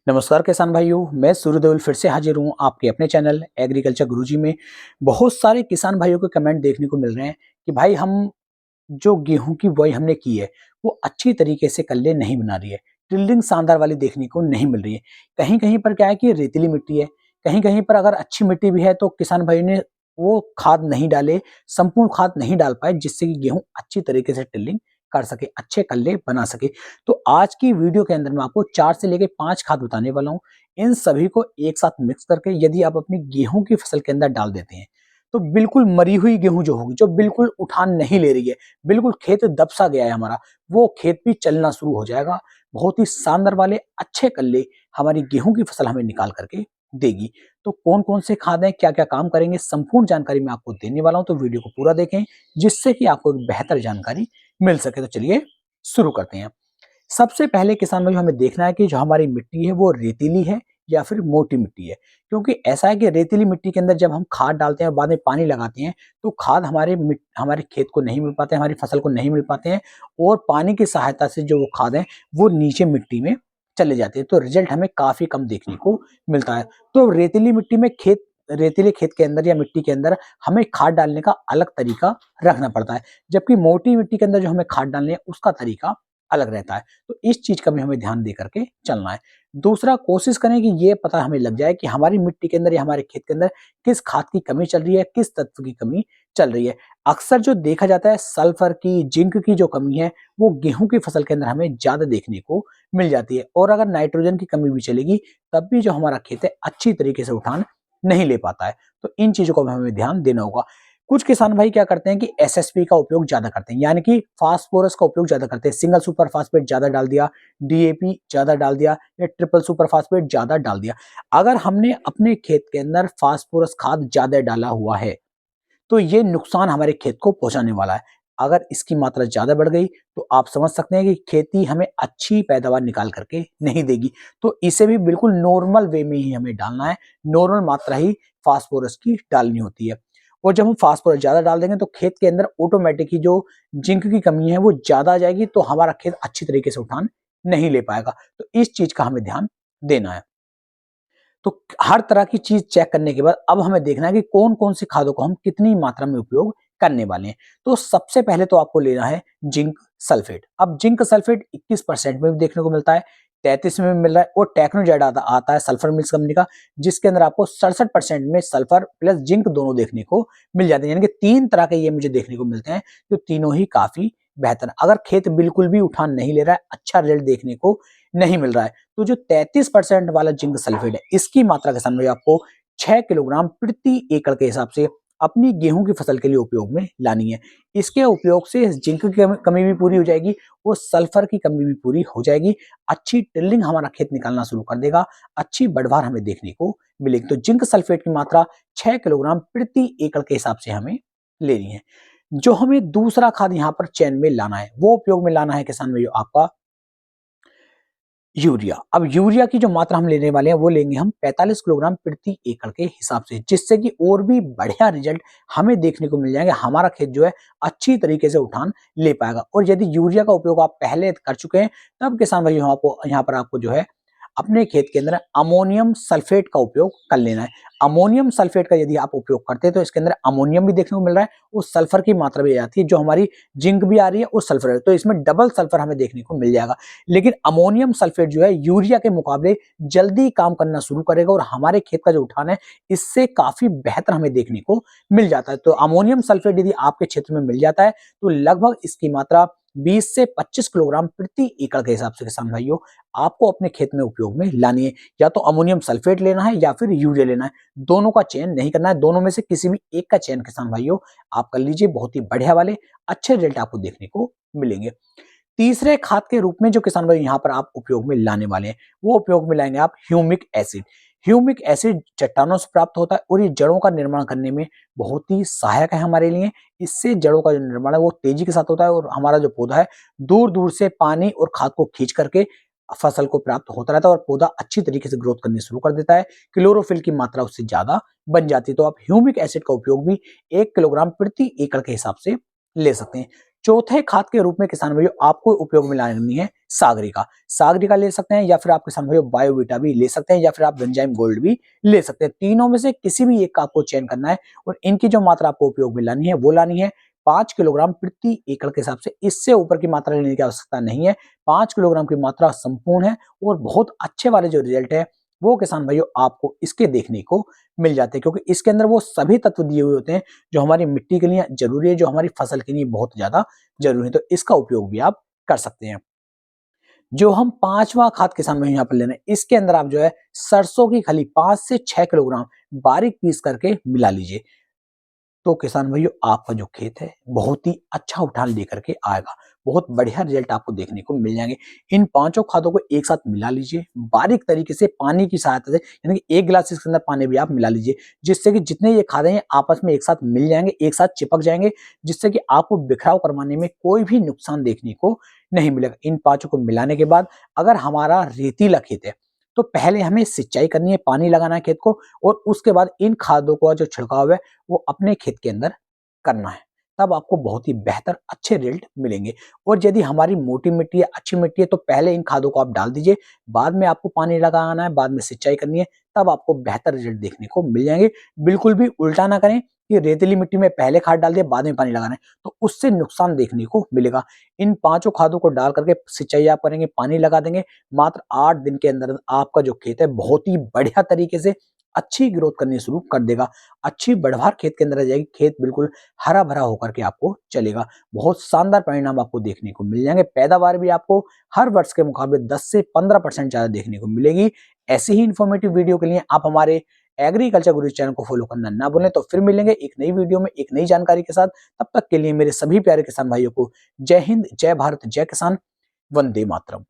नमस्कार किसान भाइयों, मैं सूर्यदेवल फिर से हाजिर हूँ आपके अपने चैनल एग्रीकल्चर गुरुजी में। बहुत सारे किसान भाइयों के कमेंट देखने को मिल रहे हैं कि भाई हम जो गेहूं की बुआई हमने की है वो अच्छी तरीके से कल्ले नहीं बना रही है। टिल्डिंग शानदार वाली देखने को नहीं मिल रही है। कहीं कहीं पर क्या है कि रेतीली मिट्टी है, कहीं कहीं पर अगर अच्छी मिट्टी भी है तो किसान भाई ने वो खाद नहीं डाले, संपूर्ण खाद नहीं डाल पाए जिससे कि गेहूं अच्छी तरीके से टिल्डिंग कर सके, अच्छे कल्ले बना सके। तो आज की वीडियो के अंदर मैं आपको 4 से लेके 5 खाद बताने वाला हूँ। इन सभी को एक साथ मिक्स करके यदि आप अपनी गेहूं की फसल के अंदर डाल देते हैं तो बिल्कुल मरी हुई गेहूं जो होगी, जो बिल्कुल उठान नहीं ले रही है, बिल्कुल खेत दबसा गया है हमारा, वो खेत भी चलना शुरू हो जाएगा। बहुत ही शानदार वाले अच्छे कल्ले हमारी गेहूं की फसल हमें निकाल करके देगी। तो कौन कौन से खाद हैं, क्या क्या काम करेंगे, संपूर्ण जानकारी मैं आपको देने वाला हूं। तो वीडियो को पूरा देखें जिससे कि आपको एक बेहतर जानकारी मिल सके। तो चलिए शुरू करते हैं। सबसे पहले किसान भाई हमें देखना है कि जो हमारी मिट्टी है वो रेतीली है या फिर मोटी मिट्टी है। क्योंकि ऐसा है कि रेतीली मिट्टी के अंदर जब हम खाद डालते हैं और बाद में पानी लगाते हैं तो खाद हमारे खेत को नहीं मिल पाते, हमारी फसल को नहीं मिल पाते हैं और पानी की सहायता से जो वो खाद है वो नीचे मिट्टी में चले जाते हैं। तो रिजल्ट हमें काफी कम देखने को मिलता है। तो रेतीली मिट्टी में रेतीले खेत के अंदर या मिट्टी के अंदर हमें खाद डालने का अलग तरीका रखना पड़ता है, जबकि मोटी मिट्टी के अंदर जो हमें खाद डालनी है उसका तरीका अलग रहता है। तो इस चीज का भी हमें ध्यान दे करके चलना है। दूसरा, कोशिश करें कि ये पता हमें लग जाए कि हमारी मिट्टी के अंदर या हमारे खेत के अंदर किस खाद की कमी चल रही है, किस तत्व की कमी चल रही है। अक्सर जो देखा जाता है सल्फर की, जिंक की जो कमी है वो गेहूं की फसल के अंदर हमें ज्यादा देखने को मिल जाती है। और अगर नाइट्रोजन की कमी भी चलेगी तब भी जो हमारा खेत है अच्छी तरीके से उठान नहीं ले पाता है। तो इन चीजों को भी हमें ध्यान देना होगा। कुछ किसान भाई क्या करते हैं कि एसएसपी का उपयोग ज्यादा करते हैं, यानी कि फास्फोरस का उपयोग ज्यादा करते हैं। सिंगल सुपर फास्फेट ज्यादा डाल दिया, डीएपी ज्यादा डाल दिया या ट्रिपल सुपर फास्फेट ज्यादा डाल दिया। अगर हमने अपने खेत के अंदर फास्फोरस खाद ज्यादा डाला हुआ है तो ये नुकसान हमारे खेत को पहुंचाने वाला है। अगर इसकी मात्रा ज्यादा बढ़ गई तो आप समझ सकते हैं कि खेती हमें अच्छी पैदावार निकाल करके नहीं देगी। तो इसे भी बिल्कुल नॉर्मल वे में ही हमें डालना है, नॉर्मल मात्रा ही फास्फोरस की डालनी होती है। और जब हम फास्फोरस ज्यादा डाल देंगे तो खेत के अंदर ऑटोमेटिक ही जो जिंक की कमी है वो ज्यादा आ जाएगी, तो हमारा खेत अच्छी तरीके से उठान नहीं ले पाएगा। तो इस चीज का हमें ध्यान देना है। तो हर तरह की चीज चेक करने के बाद अब हमें देखना है कि कौन कौन सी खादों को हम कितनी मात्रा में उपयोग करने वाले हैं। तो सबसे पहले तो आपको लेना है जिंक सल्फेट। अब जिंक सल्फेट 21% में भी देखने को मिलता है, 33 में भी मिल रहा है, और टेक्नोजेड आता है सल्फर मिल्स कंपनी का, जिसके अंदर आपको 67% में सल्फर प्लस जिंक दोनों देखने को मिल जाते हैं। यानी कि 3 तरह के ये मुझे देखने को मिलते हैं, जो तीनों ही काफी बेहतर। अगर खेत बिल्कुल भी उठान नहीं ले रहा है, अच्छा रिजल्ट देखने को नहीं मिल रहा है, तो जो 33% वाला जिंक सल्फेट है इसकी मात्रा के सामने आपको 6 किलोग्राम प्रति एकड़ के हिसाब से अपनी गेहूं की फसल के लिए उपयोग में लानी है। इसके उपयोग से जिंक की कमी भी पूरी हो जाएगी और सल्फर की कमी भी पूरी हो जाएगी। अच्छी टिल्डिंग हमारा खेत निकालना शुरू कर देगा, अच्छी बढ़वार हमें देखने को मिलेगी। तो जिंक सल्फेट की मात्रा 6 किलोग्राम प्रति एकड़ के हिसाब से हमें लेनी है। जो हमें दूसरा खाद यहाँ पर चैन में लाना है वो उपयोग में लाना है किसान भाइयों आपका यूरिया। अब यूरिया की जो मात्रा हम लेने वाले हैं वो लेंगे हम 45 किलोग्राम प्रति एकड़ के हिसाब से, जिससे कि और भी बढ़िया रिजल्ट हमें देखने को मिल जाएंगे। हमारा खेत जो है अच्छी तरीके से उठान ले पाएगा। और यदि यूरिया का उपयोग आप पहले कर चुके हैं तब किसान भाई यहाँ पर आपको जो है अपने खेत के अंदर अमोनियम सल्फेट का उपयोग कर लेना है। अमोनियम सल्फेट का यदि आप उपयोग करते हैं तो इसके अंदर अमोनियम भी देखने को मिल रहा है और सल्फर की मात्रा भी आती है, जो हमारी जिंक भी आ रही है और सल्फर है, तो इसमें डबल सल्फर हमें देखने को मिल जाएगा। लेकिन अमोनियम सल्फेट जो है यूरिया के मुकाबले जल्दी काम करना शुरू करेगा और हमारे खेत का जो उठान है इससे काफी बेहतर हमें देखने को मिल जाता है। तो अमोनियम सल्फेट यदि आपके क्षेत्र में मिल जाता है तो लगभग इसकी मात्रा 20 से 25 किलोग्राम प्रति एकड़ के हिसाब से किसान भाइयों आपको अपने खेत में उपयोग में लानी है। या तो अमोनियम सल्फेट लेना है या फिर यूरिया लेना है, दोनों का चयन नहीं करना है। दोनों में से किसी भी एक का चयन किसान भाइयों आप कर लीजिए, बहुत ही बढ़िया वाले अच्छे रिजल्ट आपको देखने को मिलेंगे। तीसरे खाद के रूप में जो किसान भाई यहाँ पर आप उपयोग में लाने वाले हैं वो उपयोग में लाएंगे आप ह्यूमिक एसिड। ह्यूमिक एसिड चट्टानों से प्राप्त होता है और ये जड़ों का निर्माण करने में बहुत ही सहायक है हमारे लिए। इससे जड़ों का जो निर्माण है वो तेजी के साथ होता है और हमारा जो पौधा है दूर दूर से पानी और खाद को खींच करके फसल को प्राप्त होता रहता है और पौधा अच्छी तरीके से ग्रोथ करनी शुरू कर देता है। क्लोरोफिल की मात्रा उससे ज्यादा बन जाती है। तो आप ह्यूमिक एसिड का उपयोग भी 1 किलोग्राम प्रति एकड़ के हिसाब से ले सकते हैं। चौथे खाद के रूप में किसान भाइयों आपको उपयोग में लानी है सागरिका। सागरिका ले सकते हैं, या फिर आप किसान भाइयों बायोवीटा भी ले सकते हैं, या फिर आप बेंजाइम गोल्ड भी ले सकते हैं। तीनों में से किसी भी एक का आपको चयन करना है और इनकी जो मात्रा आपको उपयोग में लानी है वो लानी है 5 किलोग्राम प्रति एकड़ के हिसाब से। इससे ऊपर की मात्रा लेने की आवश्यकता नहीं है। 5 किलोग्राम की मात्रा संपूर्ण है और बहुत अच्छे वाले जो रिजल्ट है वो किसान भाइयों आपको इसके देखने को मिल जाते हैं, क्योंकि इसके अंदर वो सभी तत्व दिए हुए होते हैं जो हमारी मिट्टी के लिए जरूरी है, जो हमारी फसल के लिए बहुत ज्यादा जरूरी है। तो इसका उपयोग भी आप कर सकते हैं। जो हम पांचवा खाद किसान भाइयों यहाँ पर ले रहे हैं, इसके अंदर आप जो है सरसों की खली 5 से 6 किलोग्राम बारीक पीस करके मिला लीजिए। तो किसान भाइयों आपका जो खेत है बहुत ही अच्छा उठान लेकर के आएगा, बहुत बढ़िया रिजल्ट आपको देखने को मिल जाएंगे। इन पांचों खादों को एक साथ मिला लीजिए बारीक तरीके से पानी की सहायता से, यानी कि 1 गिलास इसके अंदर पानी भी आप मिला लीजिए, जिससे कि जितने ये खादे हैं आपस में एक साथ मिल जाएंगे, एक साथ चिपक जाएंगे, जिससे कि आपको बिखराव करवाने में कोई भी नुकसान देखने को नहीं मिलेगा। इन पांचों को मिलाने के बाद अगर हमारा रेतीला खेत है तो पहले हमें सिंचाई करनी है, पानी लगाना है खेत को, और उसके बाद इन खादों का जो छिड़काव है वो अपने खेत के अंदर करना है। तब आपको बहुत ही बेहतर अच्छे रिजल्ट मिलेंगे। और यदि हमारी मोटी मिट्टी है, अच्छी मिट्टी है, तो पहले इन खादों को आप डाल दीजिए, बाद में आपको पानी लगाना है, बाद में सिंचाई करनी है, तब आपको बेहतर रिजल्ट देखने को मिल जाएंगे। बिल्कुल भी उल्टा ना करें कि रेतीली मिट्टी में पहले खाद डाल दिया बाद में पानी लगाना है, तो उससे नुकसान देखने को मिलेगा। इन पांचों खादों को डाल करके सिंचाई आप करेंगे, पानी लगा देंगे, मात्र 8 दिन के अंदर आपका जो खेत है बहुत ही बढ़िया तरीके से अच्छी ग्रोथ करनी शुरू कर देगा। अच्छी बढ़वार खेत के अंदर आ जाएगी, खेत बिल्कुल हरा भरा होकर के आपको चलेगा। बहुत शानदार परिणाम आपको देखने को मिल जाएंगे। पैदावार भी आपको हर वर्ष के मुकाबले 10 से 15% ज्यादा देखने को मिलेगी। ऐसी ही इन्फॉर्मेटिव वीडियो के लिए आप हमारे एग्रीकल्चर गुरु चैनल को फॉलो करना ना भूलें। तो फिर मिलेंगे एक नई वीडियो में एक नई जानकारी के साथ। तब तक के लिए मेरे सभी प्यारे किसान भाइयों को जय हिंद, जय भारत, जय किसान, वंदे मातरम।